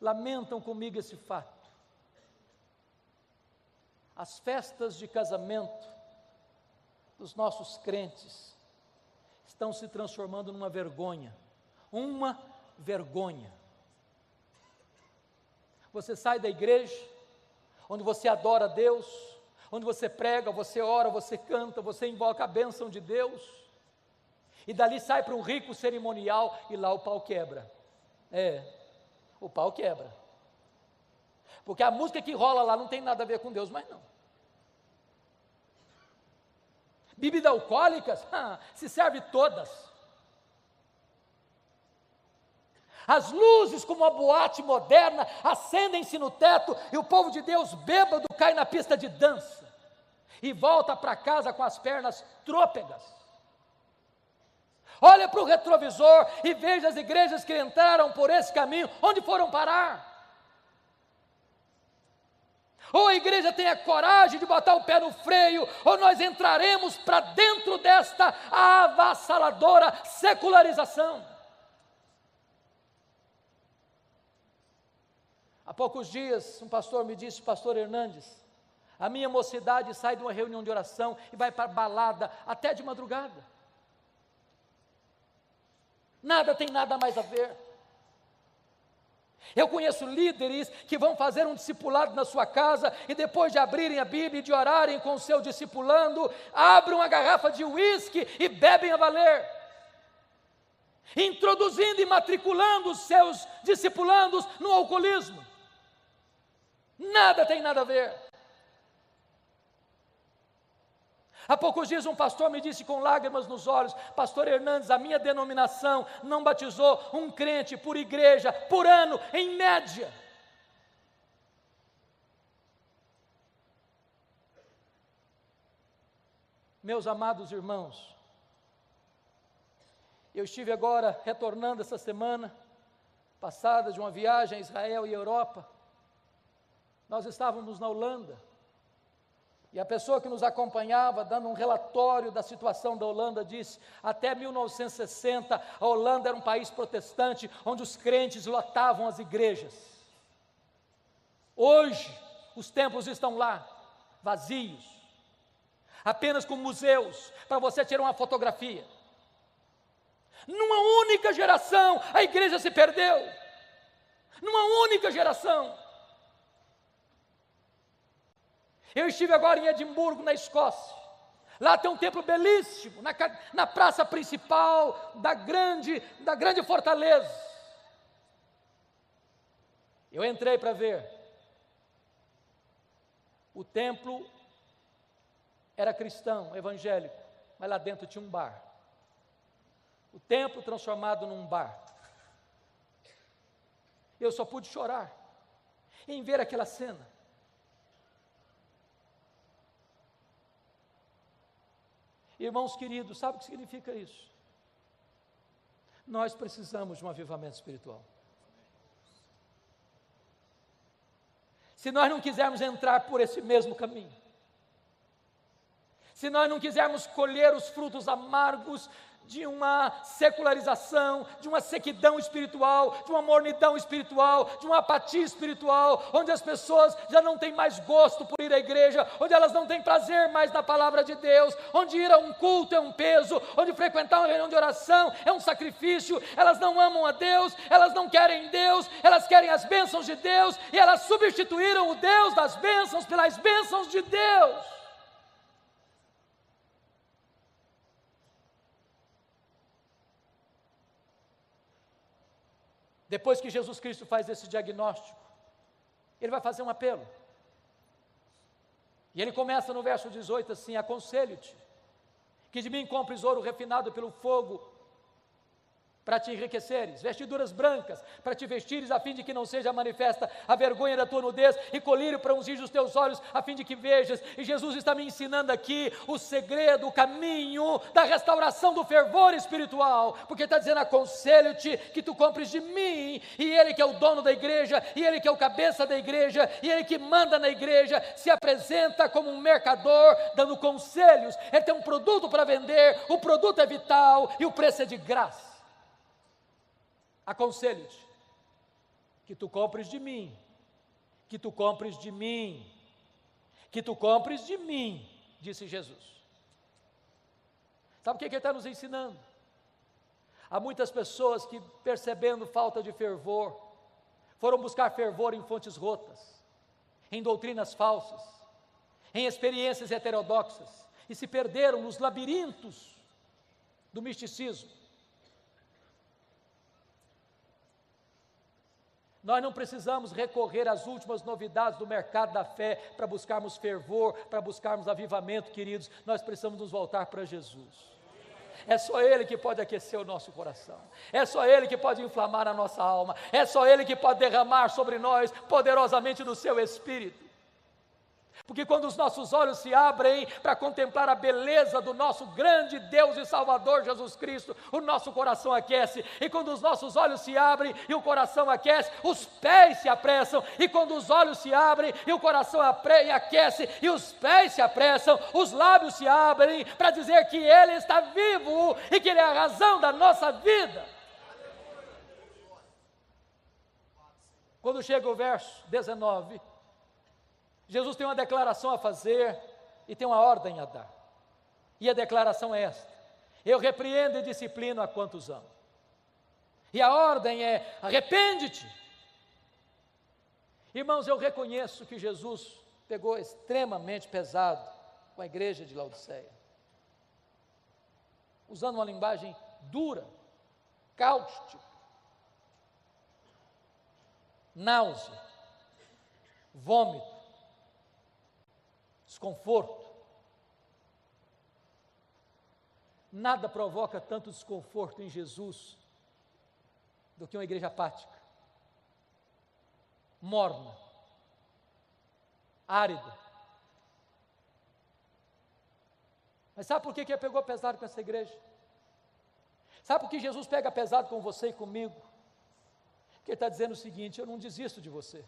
lamentam comigo esse fato. As festas de casamento dos nossos crentes estão se transformando numa vergonha. Uma vergonha. Você sai da igreja, onde você adora a Deus, onde você prega, você ora, você canta, você invoca a bênção de Deus, e dali sai para um rico cerimonial e lá o pau quebra. O pau quebra. Porque a música que rola lá não tem nada a ver com Deus, mas não. Bebidas alcoólicas, se serve todas. As luzes, como uma boate moderna, acendem-se no teto e o povo de Deus bêbado cai na pista de dança e volta para casa com as pernas trôpegas. Olha para o retrovisor e veja as igrejas que entraram por esse caminho, onde foram parar? Ou a igreja tem a coragem de botar o pé no freio, ou nós entraremos para dentro desta avassaladora secularização. Há poucos dias, um pastor me disse, pastor Hernandes, a minha mocidade sai de uma reunião de oração e vai para balada até de madrugada. Nada tem nada mais a ver. Eu conheço líderes que vão fazer um discipulado na sua casa e depois de abrirem a Bíblia e de orarem com o seu discipulando, abrem uma garrafa de uísque e bebem a valer, introduzindo e matriculando os seus discipulandos no alcoolismo. Nada tem nada a ver. Há poucos dias um pastor me disse com lágrimas nos olhos: pastor Hernandes, a minha denominação não batizou um crente por igreja, por ano, em média. Meus amados irmãos, eu estive agora retornando essa semana passada de uma viagem a Israel e Europa. Nós estávamos na Holanda. E a pessoa que nos acompanhava, dando um relatório da situação da Holanda, disse: até 1960, a Holanda era um país protestante, onde os crentes lotavam as igrejas. Hoje, os templos estão lá, vazios, apenas com museus, para você tirar uma fotografia. Numa única geração, a igreja se perdeu. Numa única geração. Eu estive agora em Edimburgo, na Escócia. Lá tem um templo belíssimo, na praça principal da grande fortaleza. Eu entrei para ver. O templo era cristão, evangélico, mas lá dentro tinha um bar. O templo transformado num bar. Eu só pude chorar em ver aquela cena. Irmãos queridos, sabe o que significa isso? Nós precisamos de um avivamento espiritual. Se nós não quisermos entrar por esse mesmo caminho, se nós não quisermos colher os frutos amargos de uma secularização, de uma sequidão espiritual, de uma mornidão espiritual, de uma apatia espiritual, onde as pessoas já não têm mais gosto por ir à igreja, onde elas não têm prazer mais na palavra de Deus, onde ir a um culto é um peso, onde frequentar uma reunião de oração é um sacrifício, elas não amam a Deus, elas não querem Deus, elas querem as bênçãos de Deus, e elas substituíram o Deus das bênçãos pelas bênçãos de Deus. Depois que Jesus Cristo faz esse diagnóstico, Ele vai fazer um apelo. E Ele começa no verso 18 assim: aconselho-te, que de mim compres ouro refinado pelo fogo, para te enriqueceres, vestiduras brancas, para te vestires, a fim de que não seja manifesta a vergonha da tua nudez, e colírio para ungir os teus olhos, a fim de que vejas. E Jesus está me ensinando aqui o segredo, o caminho da restauração do fervor espiritual, porque está dizendo: aconselho-te que tu compres de mim, e Ele que é o dono da igreja, e Ele que é o cabeça da igreja, e Ele que manda na igreja, se apresenta como um mercador, dando conselhos. Ele tem um produto para vender, o produto é vital, e o preço é de graça. Aconselho-te que tu compres de mim, que tu compres de mim, que tu compres de mim, disse Jesus. Sabe o que Ele está nos ensinando? Há muitas pessoas que, percebendo falta de fervor, foram buscar fervor em fontes rotas, em doutrinas falsas, em experiências heterodoxas, e se perderam nos labirintos do misticismo. Nós não precisamos recorrer às últimas novidades do mercado da fé para buscarmos fervor, para buscarmos avivamento, queridos. Nós precisamos nos voltar para Jesus. É só Ele que pode aquecer o nosso coração, é só Ele que pode inflamar a nossa alma, é só Ele que pode derramar sobre nós poderosamente do seu Espírito. Porque quando os nossos olhos se abrem para contemplar a beleza do nosso grande Deus e Salvador Jesus Cristo, o nosso coração aquece. E quando os nossos olhos se abrem e o coração aquece, os pés se apressam. E quando os olhos se abrem e o coração aquece e os pés se apressam, os lábios se abrem para dizer que Ele está vivo e que Ele é a razão da nossa vida. Quando chega o verso 19, Jesus tem uma declaração a fazer e tem uma ordem a dar. E a declaração é esta: eu repreendo e disciplino a quantos amo. E a ordem é: arrepende-te Irmãos, eu reconheço que Jesus pegou extremamente pesado com a igreja de Laodiceia, usando uma linguagem dura, cáustica, náusea, vômito, desconforto. Nada provoca tanto desconforto em Jesus do que uma igreja apática, morna, árida. Mas sabe por que ele pegou pesado com essa igreja? Sabe por que Jesus pega pesado com você e comigo? Porque ele está dizendo o seguinte: eu não desisto de você,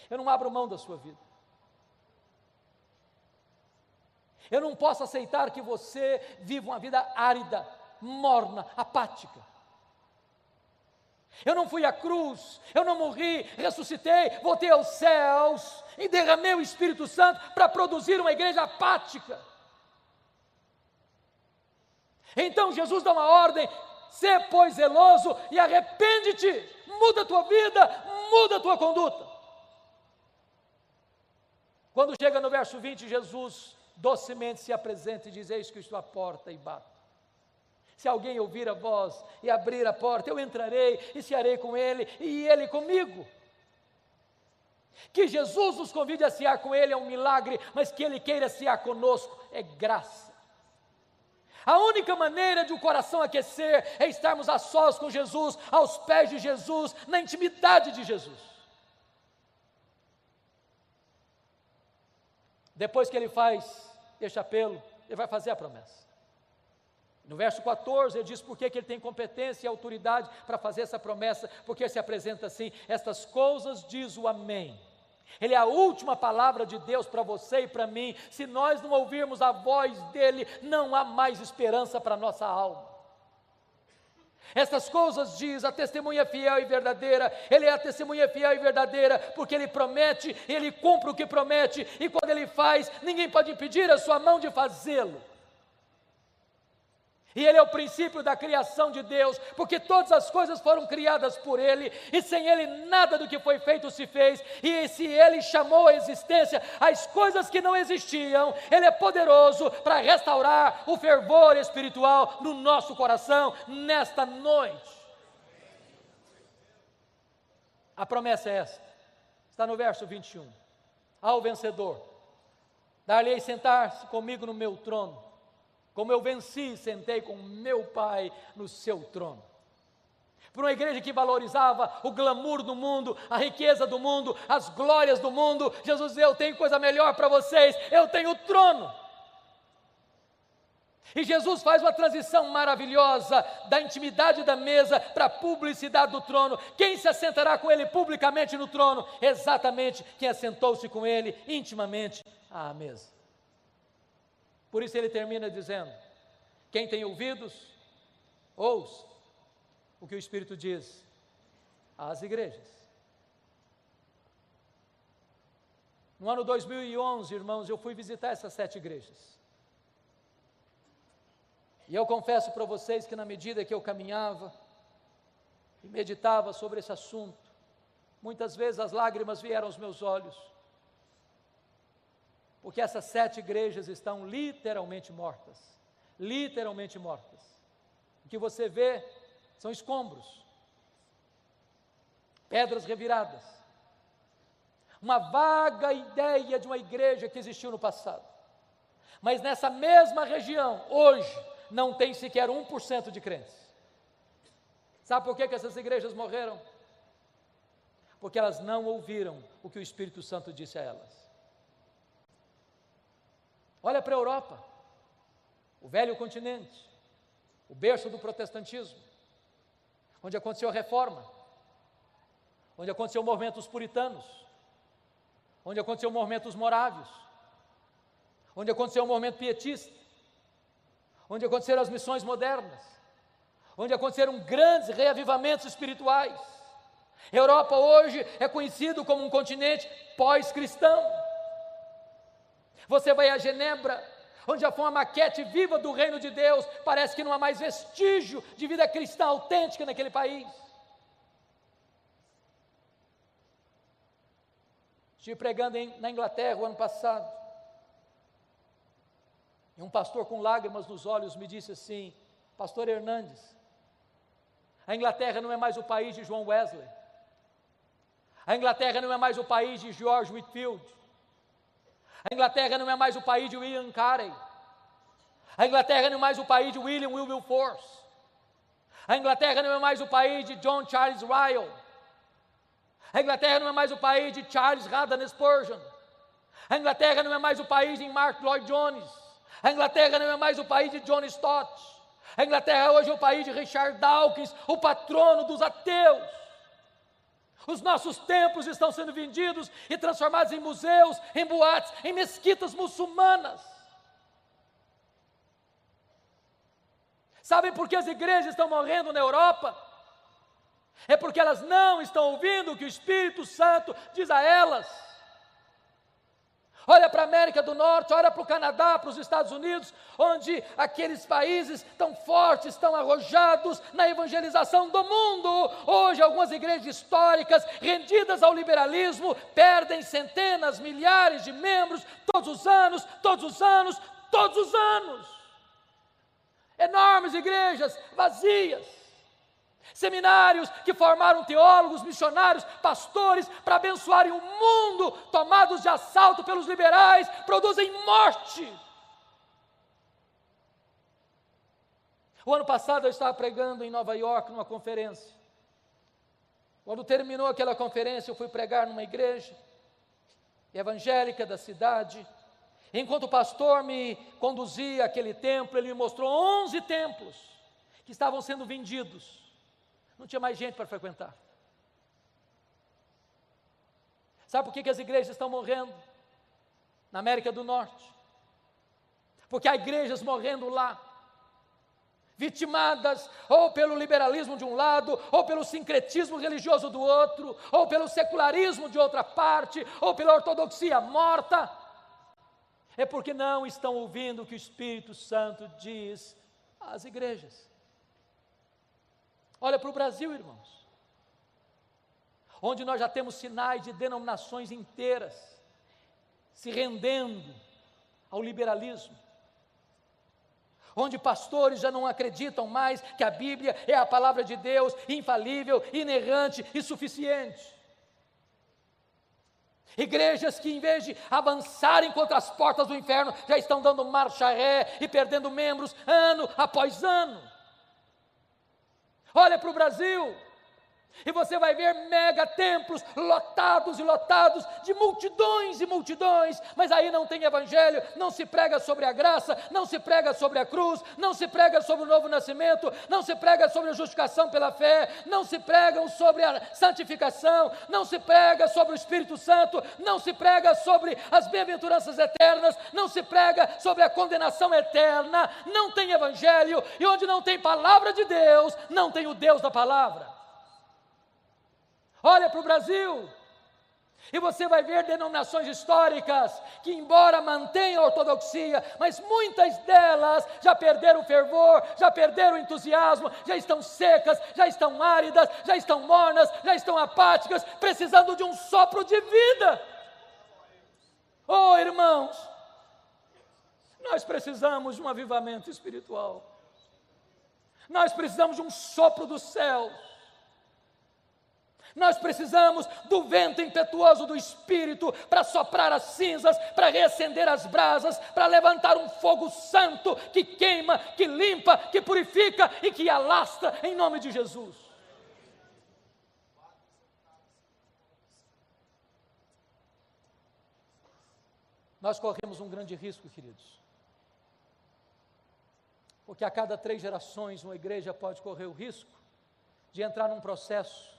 eu não abro mão da sua vida, eu não posso aceitar que você viva uma vida árida, morna, apática. Eu não fui à cruz, eu não morri, ressuscitei, voltei aos céus e derramei o Espírito Santo para produzir uma igreja apática. Então Jesus dá uma ordem: sê, pois, zeloso e arrepende-te, muda a tua vida, muda a tua conduta. Quando chega no verso 20, Jesus docemente se apresenta e diz: eis que estou à porta e bato. Se alguém ouvir a voz e abrir a porta, eu entrarei e cearei com ele e ele comigo. Que Jesus nos convide a cear com ele é um milagre, mas que ele queira cear conosco é graça. A única maneira de o coração aquecer é estarmos a sós com Jesus, aos pés de Jesus, na intimidade de Jesus. Depois que ele faz este apelo, ele vai fazer a promessa. No verso 14, ele diz por que ele tem competência e autoridade para fazer essa promessa, porque ele se apresenta assim: estas coisas diz o Amém. Ele é a última palavra de Deus para você e para mim. Se nós não ouvirmos a voz dele, não há mais esperança para a nossa alma. Essas coisas diz a testemunha fiel e verdadeira. Ele é a testemunha fiel e verdadeira, porque ele promete, ele cumpre o que promete, e quando ele faz, ninguém pode impedir a sua mão de fazê-lo. E ele é o princípio da criação de Deus, porque todas as coisas foram criadas por ele, e sem ele nada do que foi feito se fez. E se ele chamou à existência as coisas que não existiam, ele é poderoso para restaurar o fervor espiritual no nosso coração nesta noite. A promessa é esta, está no verso 21. Ao vencedor, dar-lhe-ei sentar-se comigo no meu trono, como eu venci e sentei com meu Pai no seu trono. Para uma igreja que valorizava o glamour do mundo, a riqueza do mundo, as glórias do mundo, Jesus diz: eu tenho coisa melhor para vocês, eu tenho o trono. E Jesus faz uma transição maravilhosa da intimidade da mesa para a publicidade do trono. Quem se assentará com ele publicamente no trono? Exatamente quem assentou-se com ele intimamente à mesa. Por isso ele termina dizendo: quem tem ouvidos, ouça o que o Espírito diz às igrejas. No ano 2011, irmãos, eu fui visitar essas 7 igrejas. E eu confesso para vocês que na medida que eu caminhava e meditava sobre esse assunto, muitas vezes as lágrimas vieram aos meus olhos, porque essas 7 igrejas estão literalmente mortas, literalmente mortas. O que você vê são escombros, pedras reviradas, uma vaga ideia de uma igreja que existiu no passado. Mas nessa mesma região, hoje, não tem sequer 1% de crentes. Sabe por que essas igrejas morreram? Porque elas não ouviram o que o Espírito Santo disse a elas. Olha para a Europa, o velho continente, o berço do protestantismo, onde aconteceu a reforma, onde aconteceu o movimento dos puritanos, onde aconteceu o movimento dos morávios, onde aconteceu o movimento pietista, onde aconteceram as missões modernas, onde aconteceram grandes reavivamentos espirituais. A Europa hoje é conhecido como um continente pós-cristão. Você vai a Genebra, onde já foi uma maquete viva do reino de Deus, parece que não há mais vestígio de vida cristã autêntica naquele país. Estive pregando na Inglaterra o ano passado, e um pastor com lágrimas nos olhos me disse assim: pastor Hernandes, a Inglaterra não é mais o país de João Wesley, a Inglaterra não é mais o país de George Whitefield, a Inglaterra não é mais o país de William Carey, a Inglaterra não é mais o país de William Wilberforce, a Inglaterra não é mais o país de John Charles Ryle, a Inglaterra não é mais o país de Charles Haddon Spurgeon, a Inglaterra não é mais o país de Mark Lloyd Jones, a Inglaterra não é mais o país de John Stott, a Inglaterra hoje é o país de Richard Dawkins, o patrono dos ateus. Os nossos templos estão sendo vendidos e transformados em museus, em boates, em mesquitas muçulmanas. Sabem por que as igrejas estão morrendo na Europa? É porque elas não estão ouvindo o que o Espírito Santo diz a elas. Olha para a América do Norte, olha para o Canadá, para os Estados Unidos, onde aqueles países tão fortes, tão arrojados na evangelização do mundo. Hoje algumas igrejas históricas, rendidas ao liberalismo, perdem centenas, milhares de membros todos os anos, todos os anos, todos os anos. Enormes igrejas vazias. Seminários que formaram teólogos, missionários, pastores para abençoarem o mundo, tomados de assalto pelos liberais, produzem morte. O ano passado eu estava pregando em Nova York numa conferência. Quando terminou aquela conferência, eu fui pregar numa igreja evangélica da cidade. Enquanto o pastor me conduzia àquele templo, ele me mostrou 11 templos que estavam sendo vendidos. Não tinha mais gente para frequentar. Sabe por que as igrejas estão morrendo na América do Norte? Porque há igrejas morrendo lá, vitimadas ou pelo liberalismo de um lado, ou pelo sincretismo religioso do outro, ou pelo secularismo de outra parte, ou pela ortodoxia morta. É porque não estão ouvindo o que o Espírito Santo diz às igrejas. Olha para o Brasil, irmãos, onde nós já temos sinais de denominações inteiras se rendendo ao liberalismo, onde pastores já não acreditam mais que a Bíblia é a palavra de Deus, infalível, inerrante e suficiente. Igrejas que, em vez de avançarem contra as portas do inferno, já estão dando marcha ré e perdendo membros ano após ano. Olha para o Brasil, e você vai ver mega templos lotados e lotados de multidões e multidões, mas aí não tem evangelho, não se prega sobre a graça, não se prega sobre a cruz, não se prega sobre o novo nascimento, não se prega sobre a justificação pela fé, não se pregam sobre a santificação, não se prega sobre o Espírito Santo, não se prega sobre as bem-aventuranças eternas, não se prega sobre a condenação eterna, não tem evangelho, e onde não tem palavra de Deus, não tem o Deus da palavra. Olha para o Brasil, e você vai ver denominações históricas que, embora mantenham a ortodoxia, mas muitas delas já perderam o fervor, já perderam o entusiasmo, já estão secas, já estão áridas, já estão mornas, já estão apáticas, precisando de um sopro de vida. Oh, irmãos, nós precisamos de um avivamento espiritual, nós precisamos de um sopro do céu. Nós precisamos do vento impetuoso do Espírito para soprar as cinzas, para reacender as brasas, para levantar um fogo santo que queima, que limpa, que purifica e que alastra em nome de Jesus. Nós corremos um grande risco, queridos, porque a cada 3 gerações uma igreja pode correr o risco de entrar num processo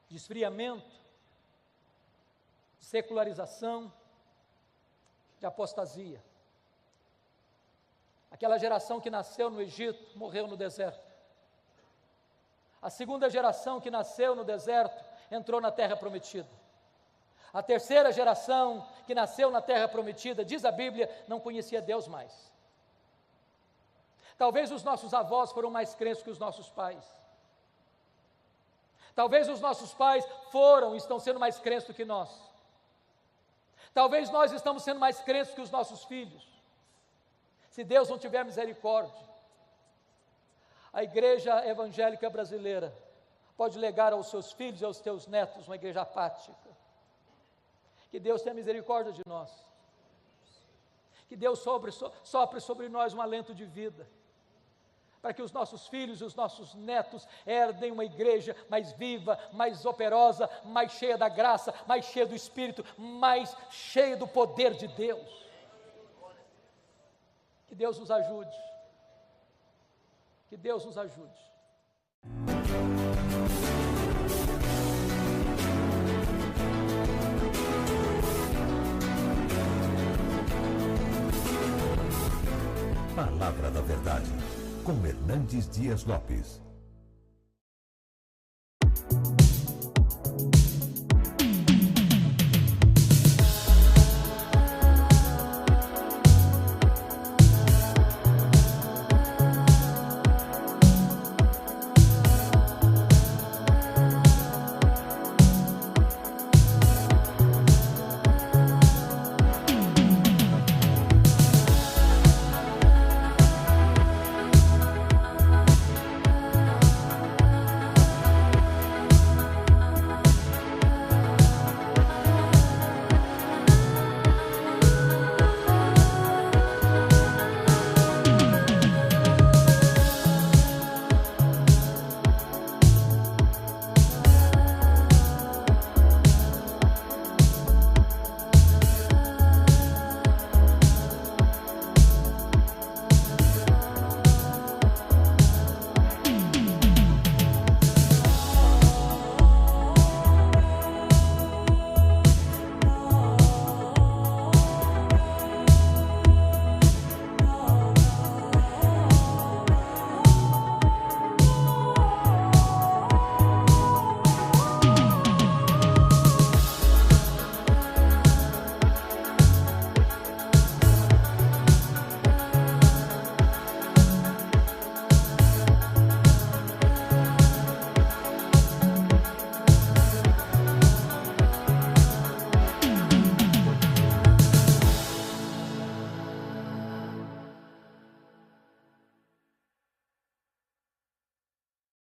de esfriamento, de secularização, de apostasia. Aquela geração que nasceu no Egito, morreu no deserto. A segunda geração que nasceu no deserto, entrou na terra prometida. A terceira geração que nasceu na terra prometida, diz a Bíblia, não conhecia Deus mais. Talvez os nossos avós foram mais crentes que os nossos pais. Talvez os nossos pais foram e estão sendo mais crentes do que nós. Talvez nós estamos sendo mais crentes que os nossos filhos. Se Deus não tiver misericórdia, a igreja evangélica brasileira pode legar aos seus filhos e aos teus netos uma igreja apática. Que Deus tenha misericórdia de nós. Que Deus sopre sobre nós um alento de vida, para que os nossos filhos e os nossos netos herdem uma igreja mais viva, mais operosa, mais cheia da graça, mais cheia do Espírito, mais cheia do poder de Deus. Que Deus nos ajude. Que Deus nos ajude. Palavra da Verdade, com Hernandes Dias Lopes.